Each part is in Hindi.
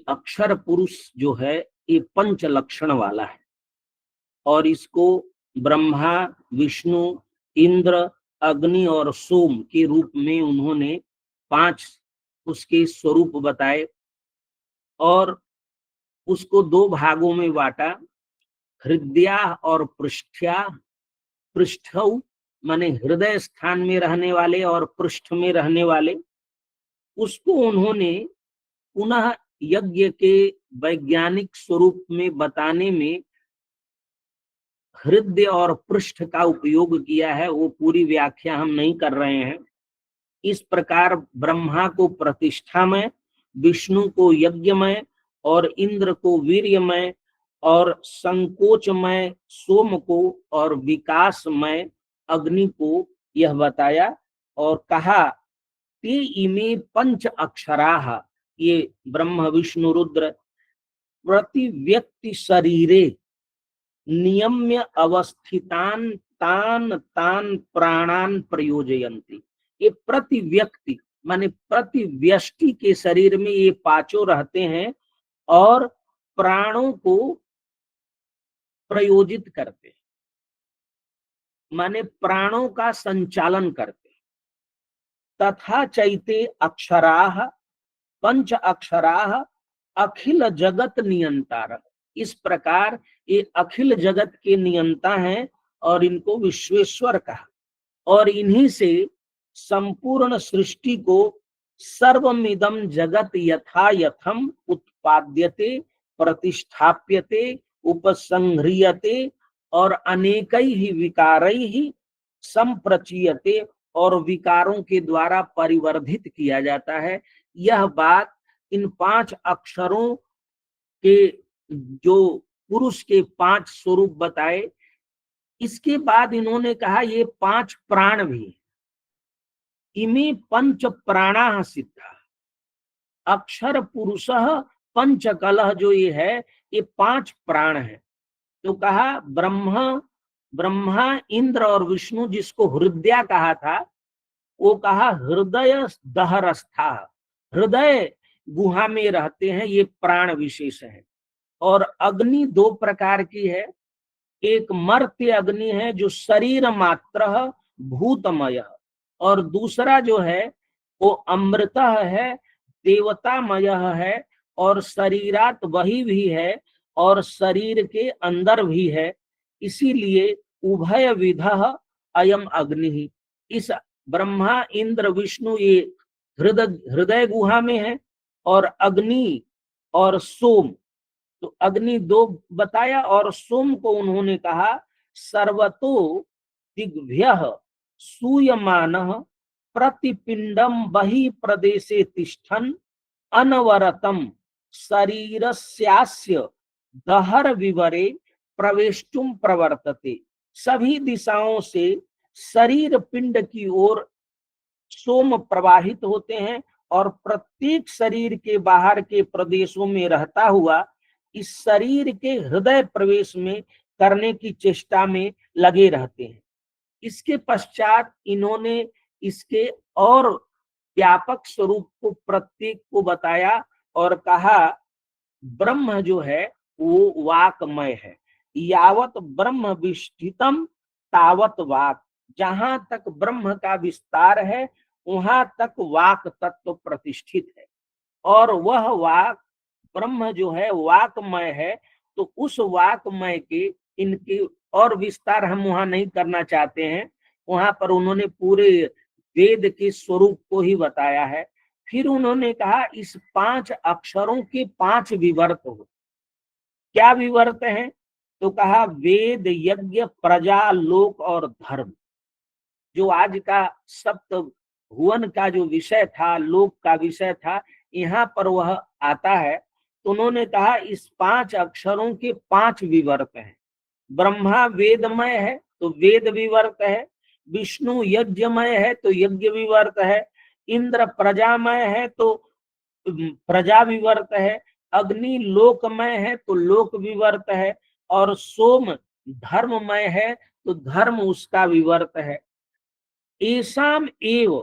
अक्षर पुरुष जो है ये पंच लक्षण वाला है और इसको ब्रह्मा, विष्णु, इंद्र, अग्नि और सोम के रूप में उन्होंने 5 उसके स्वरूप बताए और उसको 2 भागों में बांटा, हृदया और पृष्ठया। पृष्ठौ माने हृदय स्थान में रहने वाले और पृष्ठ में रहने वाले। उसको उन्होंने पुनः यज्ञ के वैज्ञानिक स्वरूप में बताने में हृदय और पृष्ठ का उपयोग किया है। वो पूरी व्याख्या हम नहीं कर रहे हैं। इस प्रकार ब्रह्मा को प्रतिष्ठामय, विष्णु को यज्ञमय और इंद्र को वीर्यमय और संकोचमय सोम को और विकासमय अग्नि को यह बताया और कहा ते इमे पंच अक्षराः, ये ब्रह्म विष्णु रुद्र प्रति व्यक्ति शरीरे नियम्य अवस्थितान तान तान प्राणान प्रयोजयन्ति। ये प्रति व्यक्ति माने प्रति व्यष्टि के शरीर में ये पांचों रहते हैं और प्राणों को प्रयोजित करते हैं, माने प्राणों का संचालन करते हैं। तथा चैते अक्षराः पंच अक्षराः अखिल जगत नियंतारः। इस प्रकार ये अखिल जगत के नियंता हैं और इनको विश्वेश्वर कहा और इन्हीं से संपूर्ण सृष्टि को सर्वमिदं जगत यथा यथम उत्पाद्यते प्रतिष्ठाप्यते उपसंह्रियते और अनेकैः विकारैः संप्रचीयते और विकारों के द्वारा परिवर्धित किया जाता है। यह बात इन 5 अक्षरों के जो पुरुष के 5 स्वरूप बताए, इसके बाद इन्होंने कहा ये 5 प्राण भी। इमे पंच प्राणाः सिद्धा, अक्षर पुरुषः पंचकलः, जो ये है ये 5 प्राण है। तो कहा ब्रह्मा इंद्र और विष्णु जिसको हृदय कहा था, वो कहा हृदय दहरस्था, हृदय गुहा में रहते हैं, ये प्राण विशेष है। और अग्नि 2 प्रकार की है, एक मर्त्य अग्नि है जो शरीर मात्र भूतमय, और दूसरा जो है वो अमृत है, देवतामय है और शरीरात वही भी है और शरीर के अंदर भी है। इसीलिए उभय विधः अयम अग्नि। इस ब्रह्मा इंद्र विष्णु ये हृदय गुहा में है और अग्नि और सोम, तो अग्नि 2 बताया और सोम को उन्होंने कहा सर्वतो दिग्भ्यः सूयमानः प्रतिपिंडम बहि प्रदेशे तिष्ठन् अनवरतम शरीरस्यास्य दहर विवरे प्रवेष्टुम प्रवर्तते। सभी दिशाओं से शरीर पिंड की ओर सोम प्रवाहित होते हैं और प्रत्येक शरीर के बाहर के प्रदेशों में रहता हुआ इस शरीर के हृदय प्रवेश में करने की चेष्टा में लगे रहते हैं। इसके पश्चात इन्होंने इसके और व्यापक स्वरूप को प्रत्येक को बताया और कहा ब्रह्म जो है वो वाकमय है, यावत ब्रह्म विष्ठितम तावत वाक। जहां तक ब्रह्म का विस्तार है वहां तक वाक तत्व प्रतिष्ठित है और वह वाक ब्रह्म जो है वाकमय है। तो उस वाकमय के इनके और विस्तार हम वहां नहीं करना चाहते हैं, वहां पर उन्होंने पूरे वेद के स्वरूप को ही बताया है। फिर उन्होंने कहा इस 5 अक्षरों के 5 विवर्त हो। क्या विवर्त हैं? तो कहा वेद, यज्ञ, प्रजा, लोक और धर्म। जो आज का सप्त भुवन का जो विषय था, लोक का विषय था, यहाँ पर वह आता है। तो उन्होंने कहा इस 5 अक्षरों के 5 विवर्त हैं। ब्रह्मा वेदमय है तो वेद विवर्त है, विष्णु यज्ञमय है तो यज्ञ विवर्त है, इंद्र प्रजामय है तो प्रजा विवर्त है, अग्नि लोकमय है तो लोक विवर्त है और सोम धर्ममय है तो धर्म उसका विवर्त है। एसाम एव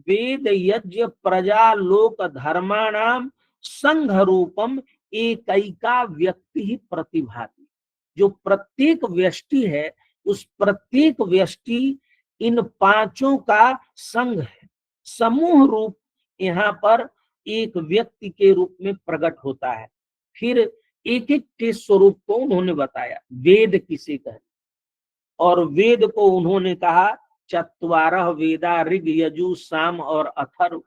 वेद यज्ञ प्रजा लोक धर्माणाम संघ रूपम एकैका व्यक्ति ही प्रतिभाति। जो प्रत्येक व्यष्टि है, उस प्रत्येक व्यष्टि इन पांचों का संघ है। समूह रूप यहाँ पर एक व्यक्ति के रूप में प्रकट होता है। फिर एक एक के स्वरूप को उन्होंने बताया। वेद किसे कहते, और वेद को उन्होंने कहा चत्वारह वेदा, ऋग, यजु, साम और अथर्व।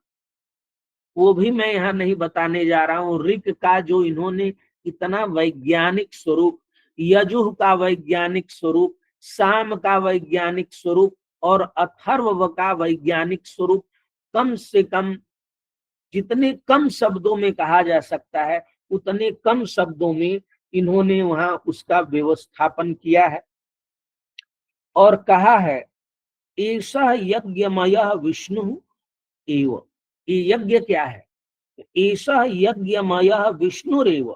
वो भी मैं यहाँ नहीं बताने जा रहा हूँ। ऋग का जो इन्होंने इतना वैज्ञानिक स्वरूप, यजुः का वैज्ञानिक स्वरूप, साम का वैज्ञानिक स्वरूप और अथर्व का वैज्ञानिक स्वरूप, कम से कम जितने कम शब्दों में कहा जा सकता है उतने कम शब्दों में इन्होंने वहां उसका व्यवस्थापन किया है। और कहा है ऐसा यज्ञमय विष्णु एव। ये यज्ञ क्या है? ऐसा यज्ञमय विष्णुरेव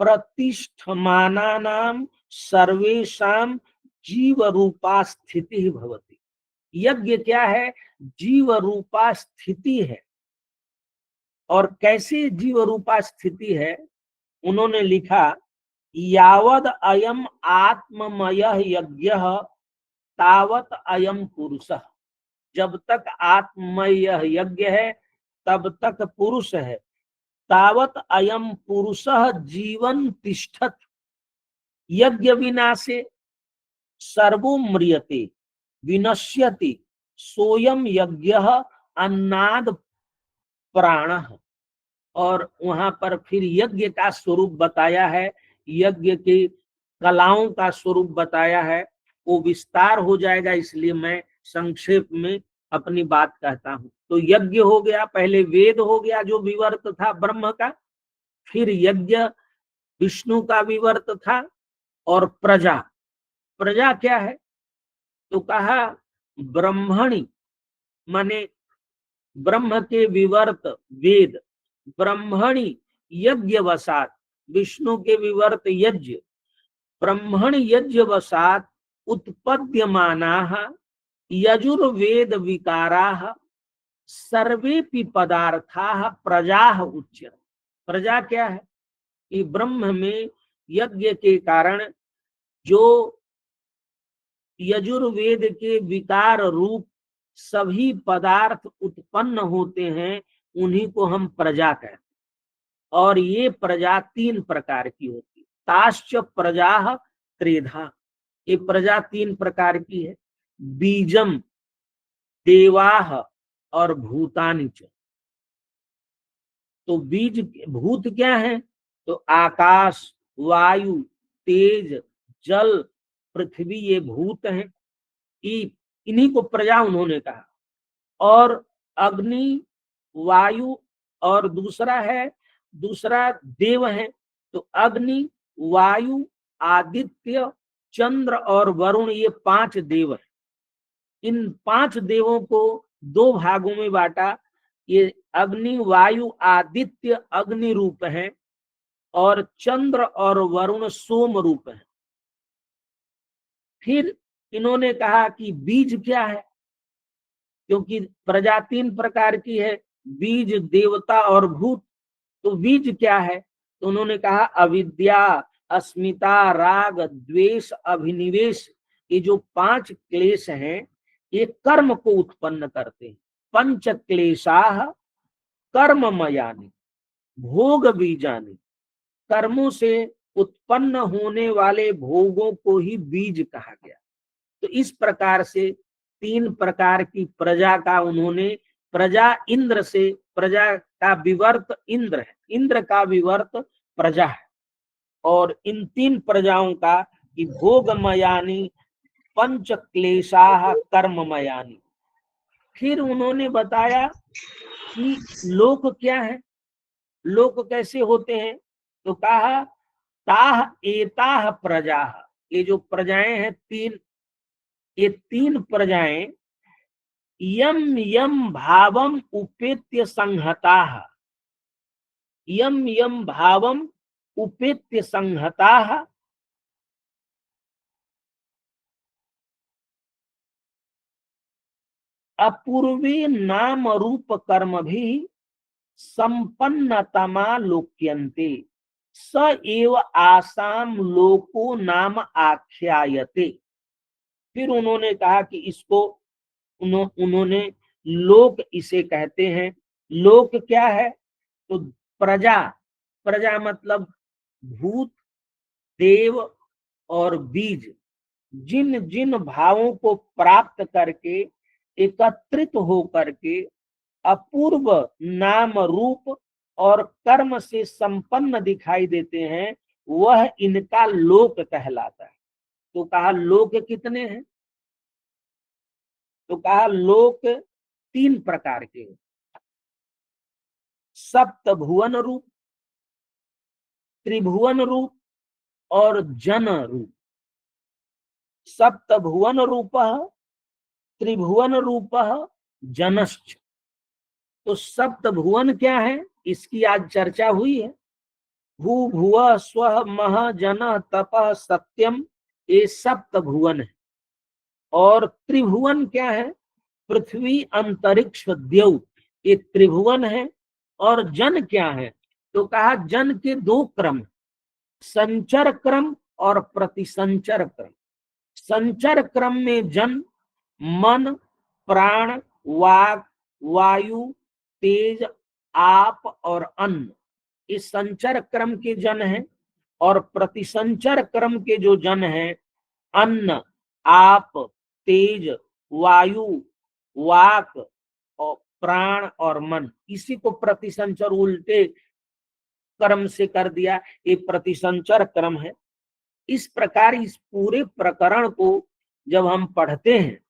प्रतिष्ठमानानां सर्वेषां जीव रूपा स्थिति भवति। यज्ञ क्या है? जीव रूपा स्थिति है। और कैसे जीव रूपा स्थिति है? उन्होंने लिखा यावद अयम आत्ममय यज्ञ तावत अयम पुरुष। जब तक आत्ममय यज्ञ है तब तक पुरुष है। तावत अयम पुरुष जीवन तिष्ठत यज्ञ विनाशे सर्वो म्रियते विनश्यति सोयम यज्ञ अन्नाद प्राण। और वहां पर फिर यज्ञ का स्वरूप बताया है, यज्ञ के कलाओं का स्वरूप बताया है। वो विस्तार हो जाएगा, इसलिए मैं संक्षेप में अपनी बात कहता हूँ। तो यज्ञ हो गया, पहले वेद हो गया जो विवर्त था ब्रह्म का, फिर यज्ञ विष्णु का विवर्त था, और प्रजा। प्रजा क्या है? तो कहा ब्रह्मणि, माने ब्रह्म के विवर्त वेद, ब्रह्मणि यज्ञ वसात, विष्णु के विवर्त यज्ञ, ब्रह्मण यज्ञ वसात उत्पद्यमानाः यजुर्वेद विकाराः सर्वेपि पदार्थाः प्रजाः उच्यन्ते। प्रजा क्या है? कि ब्रह्म में यज्ञ के कारण जो यजुर्वेद के विकार रूप सभी पदार्थ उत्पन्न होते हैं उन्हीं को हम प्रजा कहते हैं। और ये प्रजा तीन प्रकार की होती है। ताश्च प्रजा त्रेधा। ये प्रजा तीन प्रकार की है। बीजम, देवाह और भूतानि च। तो बीज भूत क्या है? तो आकाश, वायु, तेज, जल, पृथ्वी, ये भूत हैं। इन्हीं को प्रजा उन्होंने कहा। और अग्नि, वायु और दूसरा देव है। तो अग्नि, वायु, आदित्य, चंद्र और वरुण, ये पांच देव हैं। इन पांच देवों को दो भागों में बांटा। ये अग्नि, वायु, आदित्य अग्नि रूप है और चंद्र और वरुण सोम रूप है। फिर इन्होंने कहा कि बीज क्या है? क्योंकि प्रजा तीन प्रकार की है, बीज, देवता और भूत। तो बीज क्या है? तो उन्होंने कहा अविद्या, अस्मिता, राग, द्वेष, अभिनिवेश। ये जो पांच क्लेश हैं ये कर्म को उत्पन्न करते हैं। पंच क्लेशाः कर्ममयानि भोग बीजानि। कर्मों से उत्पन्न होने वाले भोगों को ही बीज कहा गया। तो इस प्रकार से तीन प्रकार की प्रजा का उन्होंने, प्रजा इंद्र से, प्रजा का विवर्त इंद्र है, इंद्र का विवर्त प्रजा है। और इन तीन प्रजाओं का कि भोगमयानी पंच क्लेशाः कर्ममयानी। फिर उन्होंने बताया कि लोक क्या है, लोक कैसे होते हैं? तो कहा ताह एताह प्रजा। ये जो प्रजाएं हैं तीन, ये तीन प्रजाएं यम यम भावम उपेत्य संहताः, यम यम भावम उपेत्य संहताः अपूर्वे नाम रूप कर्म भी संपन्नतमा लोक्यन्ते स एव आसाम लोको नाम आख्यायते। फिर उन्होंने कहा कि इसको उन्होंने लोक इसे कहते हैं। लोक क्या है? तो प्रजा, प्रजा मतलब भूत, देव और बीज, जिन जिन भावों को प्राप्त करके एकत्रित हो करके अपूर्व नाम रूप और कर्म से संपन्न दिखाई देते हैं, वह इनका लोक कहलाता है। तो कहा लोक कितने हैं? तो कहा लोक 3 प्रकार के, सप्त भुवन रूप, त्रिभुवन रूप और जन रूप। सप्त भुवन रूप, त्रिभुवन रूप, जनश्च। तो सप्त भुवन क्या है? इसकी आज चर्चा हुई है। भू भुव स्व मह जन तप सत्यम, ये सप्त भुवन है। और त्रिभुवन क्या है? पृथ्वी अंतरिक्ष द्यौ, ये त्रिभुवन है। और जन क्या है? तो कहा जन के 2 क्रम, संचर क्रम और प्रतिसंचर क्रम। संचर क्रम में जन मन, प्राण, वाक, वायु, तेज, आप और अन्न, इस संचर क्रम के जन है। और प्रतिसंचर क्रम के जो जन है, अन्न, आप, तेज, वायु, वाक और प्राण और मन, इसी को प्रतिसंचर उल्टे क्रम से कर दिया, ये प्रतिसंचर क्रम है। इस प्रकार इस पूरे प्रकरण को जब हम पढ़ते हैं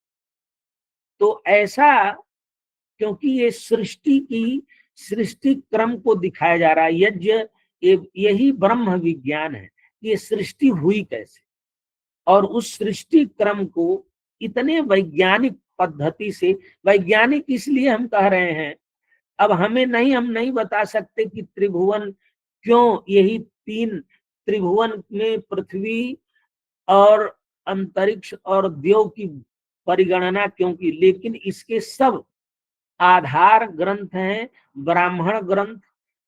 तो ऐसा, क्योंकि ये सृष्टि क्रम को दिखाया जा रहा है। यज्ञ यही ब्रह्म विज्ञान है, ये सृष्टि हुई कैसे, और उस सृष्टि क्रम को इतने वैज्ञानिक पद्धति से, वैज्ञानिक इसलिए हम कह रहे हैं, अब हम नहीं बता सकते कि त्रिभुवन क्यों, यही 3 त्रिभुवन में पृथ्वी और अंतरिक्ष और देव की परिगणना क्यों की, लेकिन इसके सब आधार ग्रंथ हैं, ब्राह्मण ग्रंथ,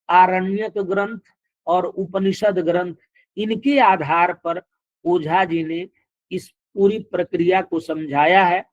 आरण्यक ग्रंथ और उपनिषद ग्रंथ। इनके आधार पर ओझा जी ने इस पूरी प्रक्रिया को समझाया है।